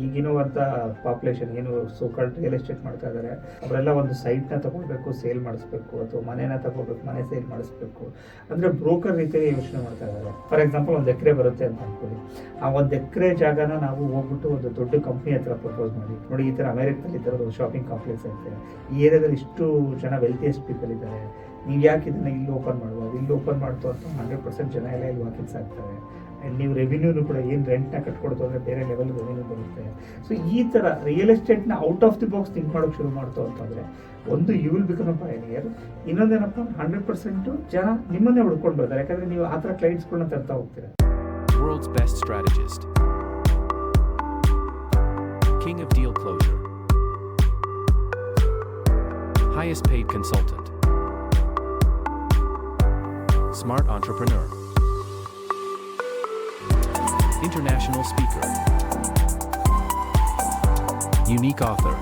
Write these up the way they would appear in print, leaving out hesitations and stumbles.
ಈಗಿರುವಂಥ population ಏನು so-called real estate ಮಾಡ್ತಾ ಇದ್ದಾರೆ ಅವರೆಲ್ಲ ಒಂದು ಸೈಟ್ನ ತಗೊಳ್ಬೇಕು, ಸೇಲ್ ಮಾಡಿಸ್ಬೇಕು, ಅಥವಾ ಮನೇನ ತಗೋಬೇಕು, ಮನೆ ಸೇಲ್ ಮಾಡಿಸ್ಬೇಕು ಅಂದರೆ ಬ್ರೋಕರ್ ರೀತಿಯಲ್ಲಿ ಯೋಚನೆ ಮಾಡ್ತಾ ಇದ್ದಾರೆ. ಫಾರ್ ಎಕ್ಸಾಂಪಲ್ 1 ಎಕರೆ ಬರುತ್ತೆ ಅಂತ ಅನ್ಕೊಳ್ಳಿ. ಆ 1 ಎಕರೆ ಜಾಗನ ನಾವು ಹೋಗ್ಬಿಟ್ಟು ಒಂದು ದೊಡ್ಡ ಕಂಪ್ನಿ ಹತ್ರ ಪ್ರಪೋಸ್ ಮಾಡಿ, ನೋಡಿ ಈ ಥರ ಅಮೆರಿಕದಲ್ಲಿ ಈ ಥರದ್ದು ಶಾಪಿಂಗ್ ಕಾಂಪ್ಲೆಕ್ಸ್ ಐತೆ, ಈ ಏರಿಯಾದಲ್ಲಿ ಇಷ್ಟು ಜನ ವೆಲ್ತಿಯೆಸ್ಟ್ ಪೀಪಲ್ ಇದ್ದಾರೆ, ನೀವು ಯಾಕೆ ಇದನ್ನು ಇಲ್ಲಿ ಓಪನ್ ಮಾಡ್ಬೋದು, ಇಲ್ಲಿ ಓಪನ್ ಮಾಡ್ತು ಅಂತ 100% ಜನ ಎಲ್ಲ ಇಲ್ಲಿ ವಾಕಿಂಗ್ಸ್ ಆಗ್ತಾರೆ. ಆ್ಯಂಡ್ ನೀವು ರೆವಿನ್ಯೂನು ಕೂಡ ಏನು ರೆಂಟ್ನ ಕಟ್ಕೊಡ್ತು ಅಂದರೆ ಬೇರೆ ಲೆವೆಲ್ ರೆವಿನ್ಯೂ ಬರುತ್ತೆ. ಸೊ ಈ ಥರ ರಿಯಲ್ ಎಸ್ಟೇಟ್ನ out of the box think ಮಾಡೋಕ್ಕೆ ಶುರು ಮಾಡ್ತು ಅಂತಂದರೆ ಒಂದು you will become a pioneer. ಇನ್ನೊಂದೇನಪ್ಪ 100% ಜನ ನಿಮ್ಮನ್ನೇ ಹುಡ್ಕೊಂಡು ಬರ್ತಾರೆ, ಯಾಕಂದರೆ ನೀವು ಆ ಥರ ಕ್ಲೈಂಟ್ಸ್ಗಳನ್ನ ತರ್ತಾ ಹೋಗ್ತೀರಾ. World's best strategist, king of deal closure, highest paid consultant, smart entrepreneur, international speaker, unique author,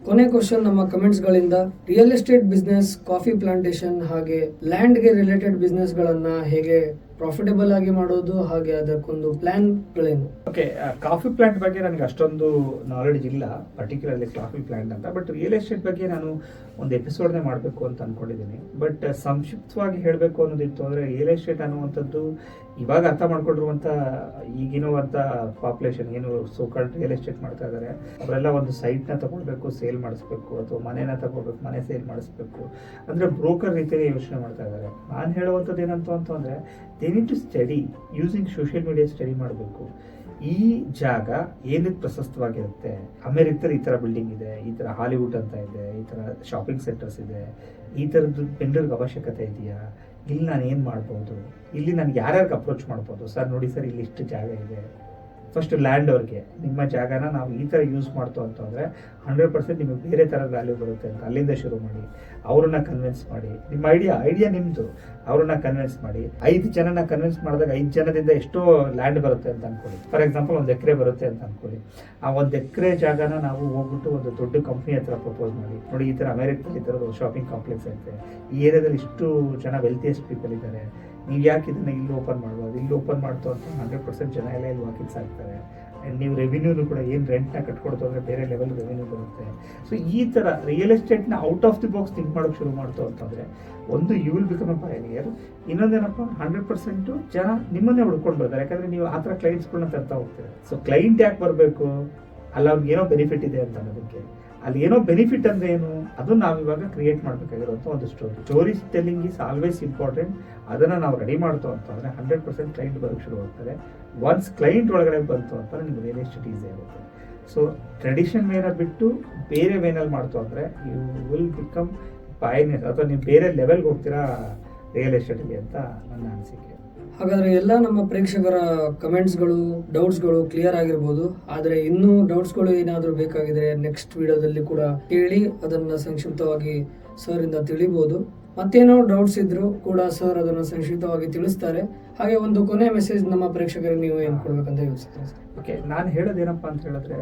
ಕೊನೆ ಕ್ವಶನ್ ನಮ್ಮ ಕಮೆಂಟ್ಸ್ಗಳಿಂದ, real estate business, coffee plantation ಹಾಗೆ ಲ್ಯಾಂಡ್ಗೆ ರಿಲೇಟೆಡ್ ಬಿಸ್ನೆಸ್ಗಳನ್ನ ಹೇಗೆ ಪ್ರಾಫಿಟಬಲ್ ಆಗಿ ಮಾಡೋದು, ಹಾಗೆ ಅದಕ್ಕೊಂದು ಪ್ಲಾನ್ಗಳೇನು? ಓಕೆ, ಕಾಫಿ ಪ್ಲಾಂಟ್ ಬಗ್ಗೆ ನನಗೆ ಅಷ್ಟೊಂದು ನಾಲೆಡ್ಜ್ ಇಲ್ಲ, ಪರ್ಟಿಕ್ಯುಲರ್ಲಿ ಕಾಫಿ ಪ್ಲಾಂಟ್ ಅಂತ. ಬಟ್ ರಿಯಲ್ ಎಸ್ಟೇಟ್ ಬಗ್ಗೆ ನಾನು ಒಂದು ಎಪಿಸೋಡ್ನೇ ಮಾಡಬೇಕು ಅಂತ ಅಂದ್ಕೊಂಡಿದ್ದೀನಿ. ಬಟ್ ಸಂಕ್ಷಿಪ್ತವಾಗಿ ಹೇಳಬೇಕು ಅನ್ನೋದಿತ್ತು ಅಂದರೆ ರಿಯಲ್ ಎಸ್ಟೇಟ್ ಅನ್ನುವಂಥದ್ದು ಇವಾಗ ಅರ್ಥ ಮಾಡ್ಕೊಂಡಿರುವಂಥ ಈಗಿರುವಂಥ ಪಾಪ್ಯುಲೇಷನ್ ಏನು ಸೋಕಾಲ್ಡ್ ರಿಯಲ್ ಎಸ್ಟೇಟ್ ಮಾಡ್ತಾ ಇದ್ದಾರೆ ಅವರೆಲ್ಲ ಒಂದು ಸೈಟ್ನ ತಗೊಳ್ಬೇಕು, ಸೇಲ್ ಮಾಡಿಸ್ಬೇಕು, ಅಥವಾ ಮನೇನ ತಗೋಬೇಕು, ಮನೆ ಸೇಲ್ ಮಾಡಿಸ್ಬೇಕು ಅಂದರೆ ಬ್ರೋಕರ್ ರೀತಿಯಲ್ಲಿ ಯೋಚನೆ ಮಾಡ್ತಾ ಇದ್ದಾರೆ. ನಾನು ಹೇಳುವಂಥದ್ದು ಏನಂತ ಅಂತಂದರೆ they need to study using social media study ಮಾಡಬೇಕು. ಈ ಜಾಗ ಏನಕ್ಕೆ ಪ್ರಶಸ್ತವಾಗಿರುತ್ತೆ, ಅಮೆರಿಕದಲ್ಲಿ ಈ ಥರ ಬಿಲ್ಡಿಂಗ್ ಇದೆ, ಈ ಥರ ಹಾಲಿವುಡ್ ಅಂತ ಇದೆ, ಈ ಥರ ಶಾಪಿಂಗ್ ಸೆಂಟರ್ಸ್ ಇದೆ, ಈ ಥರದ್ದು ಬೆಂಗಳೂರಿಗೆ ಅವಶ್ಯಕತೆ ಇದೆಯಾ, ಇಲ್ಲಿ ನಾನು ಏನು ಮಾಡ್ಬೋದು, ಇಲ್ಲಿ ನನಗೆ ಯಾರ್ಯಾರಿಗೆ ಅಪ್ರೋಚ್ ಮಾಡ್ಬೋದು, ಸರ್ ನೋಡಿ ಸರ್ ಇಲ್ಲಿ ಇಷ್ಟು ಜಾಗ ಇದೆ. ಫಸ್ಟ್ ಲ್ಯಾಂಡ್ ಅವ್ರಿಗೆ ನಿಮ್ಮ ಜಾಗನ ನಾವು ಈ ಥರ ಯೂಸ್ ಮಾಡ್ತು ಅಂತಂದರೆ 100% ನಿಮಗೆ ಬೇರೆ ಥರದ ವ್ಯಾಲ್ಯೂ ಬರುತ್ತೆ ಅಂತ ಅಲ್ಲಿಂದ ಶುರು ಮಾಡಿ, ಅವ್ರನ್ನ ಕನ್ವಿನ್ಸ್ ಮಾಡಿ. ನಿಮ್ಮ ಐಡಿಯಾ ನಿಮ್ಮದು, ಅವ್ರನ್ನ ಕನ್ವಿನ್ಸ್ ಮಾಡಿ. 5 ಜನನ ಕನ್ವಿನ್ಸ್ ಮಾಡಿದಾಗ 5 ಜನದಿಂದ ಎಷ್ಟೋ ಲ್ಯಾಂಡ್ ಬರುತ್ತೆ ಅಂತ ಅನ್ಕೊಳ್ಳಿ. ಫಾರ್ ಎಕ್ಸಾಂಪಲ್ 1 ಎಕರೆ ಬರುತ್ತೆ ಅಂತ ಅನ್ಕೊಳ್ಳಿ. ಆ 1 ಎಕರೆ ಜಾಗನ ನಾವು ಹೋಗ್ಬಿಟ್ಟು ಒಂದು ದೊಡ್ಡ ಕಂಪ್ನಿ ಹತ್ರ ಪ್ರಪೋಸ್ ಮಾಡಿ, ನೋಡಿ ಈ ಥರ ಅಮೆರಿಕದಲ್ಲಿ ಈ ಥರದ್ದು ಶಾಪಿಂಗ್ ಕಾಂಪ್ಲೆಕ್ಸ್ ಐತೆ, ಈ ಏರಿಯಾದಲ್ಲಿ ಇಷ್ಟು ಜನ ವೆಲ್ತಿಯೆಸ್ಟ್ ಪೀಪಲ್ ಇದ್ದಾರೆ, ನೀವು ಯಾಕೆ ಇದನ್ನು ಇಲ್ಲಿ ಓಪನ್ ಮಾಡ್ಬೋದು, ಇಲ್ಲಿ ಓಪನ್ ಮಾಡ್ತು ಅಂತ 100% ಜನ ಎಲ್ಲ ಇಲ್ಲಿ ವಾಕಿಂಗ್ಸ್ ಆಗ್ತಾರೆ. ಆ್ಯಂಡ್ ನೀವು ರೆವಿನ್ಯೂನು ಕೂಡ ಏನು ರೆಂಟ್ನ ಕಟ್ಕೊಡ್ತು ಅಂದರೆ ಬೇರೆ ಲೆವೆಲ್ ರೆವಿನ್ಯೂ ಬರುತ್ತೆ. ಸೊ ಈ ಥರ ರಿಯಲ್ ಎಸ್ಟೇಟ್ನ out of the box think ಮಾಡೋಕ್ಕೆ ಶುರು ಮಾಡ್ತು ಅಂತಂದರೆ ಒಂದು you will become a pioneer. ಇನ್ನೊಂದೇನಪ್ಪ 100% ಜನ ನಿಮ್ಮನ್ನೇ ಹುಡ್ಕೊಂಡು ಬರ್ತಾರೆ, ಯಾಕಂದರೆ ನೀವು ಆ ಥರ ಕ್ಲೈಂಟ್ಸ್ಗಳನ್ನ ತರ್ತಾ ಹೋಗ್ತೀರಾ. ಸೊ ಕ್ಲೈಂಟ್ ಯಾಕೆ ಬರಬೇಕು, ಅಲ್ಲಿ ಅವ್ರಿಗೆ ಏನೋ ಬೆನಿಫಿಟ್ ಇದೆ ಅಂತ ಅನ್ನೋದಕ್ಕೆ. ಅಲ್ಲಿ ಏನೋ ಬೆನಿಫಿಟ್ ಅಂದರೆ ಏನು, ಅದು ನಾವಿವಾಗ ಕ್ರಿಯೇಟ್ ಮಾಡಬೇಕಾಗಿರುವಂಥ ಒಂದು story telling is always important. ಅದನ್ನು ನಾವು ರೆಡಿ ಮಾಡ್ತು ಅಂತಂದರೆ 100% ಕ್ಲೈಂಟ್ ಬರೋಕ್ಕೆ ಶುರು ಆಗ್ತಾರೆ. ಒನ್ಸ್ ಕ್ಲೈಂಟ್ ಒಳಗಡೆ ಬಂತು ಅಂತಂದರೆ ನಿಮ್ಗೆ ರಿಯಲ್ ಎಸ್ಟೇಟ್ ಈಸಿ ಆಗುತ್ತೆ. ಸೊ ಟ್ರೆಡಿಷನ್ ವೇನ ಬಿಟ್ಟು ಬೇರೆ ವೇನಲ್ಲಿ ಮಾಡ್ತು ಅಂದರೆ ಯು ವಿಲ್ ಬಿಕಮ್ ಪಯನಿಯರ್, ಅಥವಾ ನೀವು ಬೇರೆ ಲೆವೆಲ್ಗೆ ಹೋಗ್ತೀರಾ ರಿಯಲ್ ಎಸ್ಟೇಟಿಗೆ ಅಂತ ನನ್ನ ಅನಿಸಿಕೆ. ಹಾಗಾದರೆ ಎಲ್ಲ ನಮ್ಮ ಪ್ರೇಕ್ಷಕರ ಕಮೆಂಟ್ಸ್ಗಳು, ಡೌಟ್ಸ್ಗಳು ಕ್ಲಿಯರ್ ಆಗಿರ್ಬೋದು. ಆದರೆ ಇನ್ನೂ ಡೌಟ್ಸ್ಗಳು ಏನಾದರೂ ಬೇಕಾಗಿದ್ರೆ ನೆಕ್ಸ್ಟ್ ವಿಡಿಯೋದಲ್ಲಿ ಕೂಡ ಕೇಳಿ ಅದನ್ನು ಸಂಕ್ಷಿಪ್ತವಾಗಿ ಸರ್ ಇಂದ ತಿಳಿಬೋದು. ಮತ್ತೇನೋ ಡೌಟ್ಸ್ ಇದ್ರು ಕೂಡ ಸರ್ ಅದನ್ನು ಸಂಕ್ಷಿಪ್ತವಾಗಿ ತಿಳಿಸ್ತಾರೆ. ಹಾಗೆ ಒಂದು ಕೊನೆ ಮೆಸೇಜ್ ನಮ್ಮ ಪ್ರೇಕ್ಷಕರಿಗೆ ನೀವು ಏನು ಕೊಡ್ಬೇಕಂತ ಯೋಚಿಸ್ತಾರೆ? ಓಕೆ, ನಾನು ಹೇಳೋದೇನಪ್ಪ ಅಂತ ಹೇಳಿದ್ರೆ,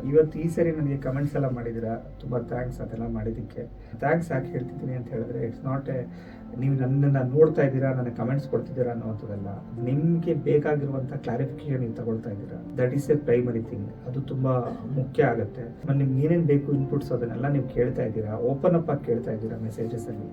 ಇವತ್ತು ಈ ಸರಿ ನನಗೆ ಕಮೆಂಟ್ಸ್ ಎಲ್ಲ ಮಾಡಿದ್ದೀರಾ, ತುಂಬ ಥ್ಯಾಂಕ್ಸ್ ಅದೆಲ್ಲ ಮಾಡಿದ್ದಕ್ಕೆ. ಥ್ಯಾಂಕ್ಸ್ ಯಾಕೆ ಹೇಳ್ತಿದ್ದೀನಿ ಅಂತ ಹೇಳಿದ್ರೆ, ಇಟ್ಸ್ ನಾಟ್ ನೀವು ನನ್ನನ್ನು ನೋಡ್ತಾ ಇದ್ದೀರಾ, ನನಗೆ ಕಮೆಂಟ್ಸ್ ಕೊಡ್ತಿದ್ದೀರಾ ಅನ್ನೋವಂಥದ್ದಲ್ಲ. ನಿಮಗೆ ಬೇಕಾಗಿರುವಂಥ ಕ್ಲಾರಿಫಿಕೇಶನ್ ನೀವು ತಗೊಳ್ತಾ ಇದ್ದೀರಾ, that is A primary thing. ಅದು ತುಂಬ ಮುಖ್ಯ ಆಗುತ್ತೆ. ಆಮೇಲೆ ನಿಮ್ಗೆ ಏನೇನು ಬೇಕು ಇನ್ಪುಟ್ಸ್ ಅದನ್ನೆಲ್ಲ ನೀವು ಕೇಳ್ತಾ ಇದ್ದೀರಾ, ಓಪನ್ ಅಪ್ ಆಗಿ ಕೇಳ್ತಾ ಇದ್ದೀರಾ ಮೆಸೇಜಸಲ್ಲಿ,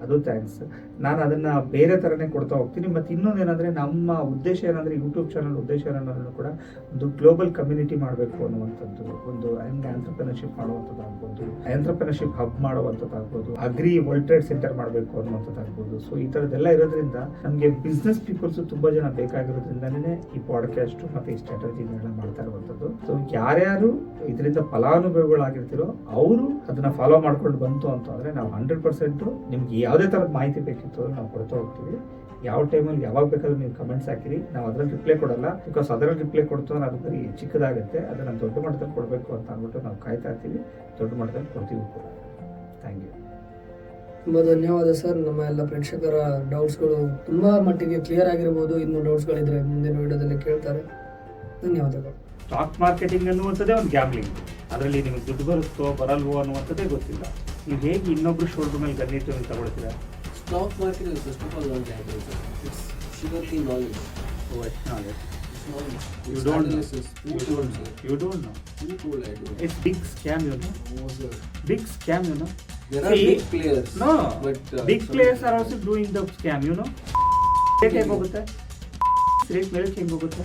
ಅದು ಥ್ಯಾಂಕ್ಸ್. ನಾನು ಅದನ್ನು ಬೇರೆ ಥರನೇ ಕೊಡ್ತಾ ಹೋಗ್ತೀನಿ. ಮತ್ತು ಇನ್ನೊಂದೇನೆಂದರೆ ನಮ್ಮ ಉದ್ದೇಶ ಏನಂದರೆ ಯೂಟ್ಯೂಬ್ ಚಾನಲ್ ಉದ್ದೇಶ ಏನನ್ನೋದನ್ನು ಕೂಡ ಒಂದು ಗ್ಲೋಬಲ್ ಕಮ್ಯುನಿಟಿ ಮಾಡಬೇಕು ಅನ್ನುವಂಥದ್ದು, ಒಂದು ಆಂಟ್ರಪ್ರಿನರ್ಶಿಪ್ ಮಾಡುವಂಥದ್ದಾಗ್ಬೋದು, ಆಂಟ್ರಪ್ರಿನರ್ಶಿಪ್ ಹಬ್ ಮಾಡುವಂಥದ್ದಾಗ್ಬೋದು, ಅಗ್ರಿ ವರ್ಲ್ಡ್ ಟ್ರೇಡ್ ಸೆಂಟರ್ ಮಾಡಬೇಕು ಅನ್ನುವಂಥದ್ದಾಗ್ಬೋದು. ಸೊ ಈ ಥರದ್ದೆಲ್ಲ ಇರೋದ್ರಿಂದ ನಮಗೆ ಬಿಸ್ನೆಸ್ ಪೀಪಲ್ಸು ತುಂಬ ಜನ ಬೇಕಾಗಿರೋದ್ರಿಂದನೇ ಈ ಪಾಡ್ಕಾಸ್ಟು ಮತ್ತು ಈ ಸ್ಟ್ರಾಟಜಿನೆಲ್ಲ ಮಾಡ್ತಾ ಇರುವಂಥದ್ದು. ಸೊ ಯಾರ್ಯಾರು ಇದರಿಂದ ಫಲಾನುಭವಿಗಳಾಗಿರ್ತೀರೋ ಅವರು ಅದನ್ನು ಫಾಲೋ ಮಾಡ್ಕೊಂಡು ಬಂತು ಅಂತಂದರೆ ನಾವು 100% ನಿಮ್ಗೆ ಯಾವುದೇ ಥರದ ಮಾಹಿತಿ ಬೇಕಿತ್ತು ಅಂದರೆ ನಾವು ಕೊಡ್ತಾ ಹೋಗ್ತೀವಿ. ಯಾವ ಟೈಮಲ್ಲಿ ಯಾವಾಗ ಬೇಕಾದ್ರೂ ನೀವು ಕಮೆಂಟ್ಸ್ ಹಾಕಿರಿ, ನಾವು ಅದರಲ್ಲಿ ರಿಪ್ಲೈ ಕೊಡಲ್ಲ. ಬಿಕಾಸ್ ಅದರಲ್ಲಿ ರಿಪ್ಲೈ ಕೊಡ್ತು ಅಂದ್ರೆ ಅದು ಬರೀ ಚಿಕ್ಕದಾಗುತ್ತೆ. ಅದನ್ನು ದೊಡ್ಡ ಮಟ್ಟದಲ್ಲಿ ಕೊಡಬೇಕು ಅಂತ ಅಂದ್ಬಿಟ್ಟು ನಾವು ಕಾಯ್ತಾ ಇರ್ತೀವಿ. ದೊಡ್ಡ ಮಟ್ಟದಲ್ಲಿ ಕೊಡ್ತೀವಿ ಕೂಡ. Thank you. ತುಂಬ ಧನ್ಯವಾದ ಸರ್. ನಮ್ಮ ಎಲ್ಲ ಪ್ರೇಕ್ಷಕರ ಡೌಟ್ಸ್ಗಳು ತುಂಬ ಮಟ್ಟಿಗೆ ಕ್ಲಿಯರ್ ಆಗಿರ್ಬೋದು. ಇನ್ನೂ ಡೌಟ್ಸ್ಗಳಿದ್ರೆ ಮುಂದಿನ ವಿಡಿಯೋದಲ್ಲಿ ಕೇಳ್ತಾರೆ. ಧನ್ಯವಾದಗಳು. ಸ್ಟಾಕ್ ಮಾರ್ಕೆಟಿಂಗ್ ಅನ್ನುವಂಥದ್ದೇ ಒಂದು ಗ್ಯಾಮ್ಲಿಂಗ್. ಅದರಲ್ಲಿ ನಿಮಗೆ ದುಡ್ಡು ಬರುತ್ತೋ ಬರಲ್ವೋ ಅನ್ನುವಂಥದ್ದೇ ಗೊತ್ತಿಲ್ಲ. ನೀವು ಹೇಗೆ ಇನ್ನೊಬ್ರು ಶೋಲ್ಡರ್ ಮೇಲೆ ಗನ್ನಿಟ್ಟು ನೀವು ತಗೊಳ್ತೀರಾ? Stock market is first of all not gambling, sir. It's surely knowledge. Oh, it's knowledge. It's knowledge. You It's don't know. analysis. Who You told, don't sir? know. You don't know. Who told I do? It's big scam, you know. Oh, sir. Big scam, you know. There are See, big players. No, but big some- players are also doing the scam, you know. Rate ಹೇಗೆ ಹೋಗುತ್ತೆ? Rate ಮೇಲೆ ಹೆಂಗೆ ಹೋಗುತ್ತೆ?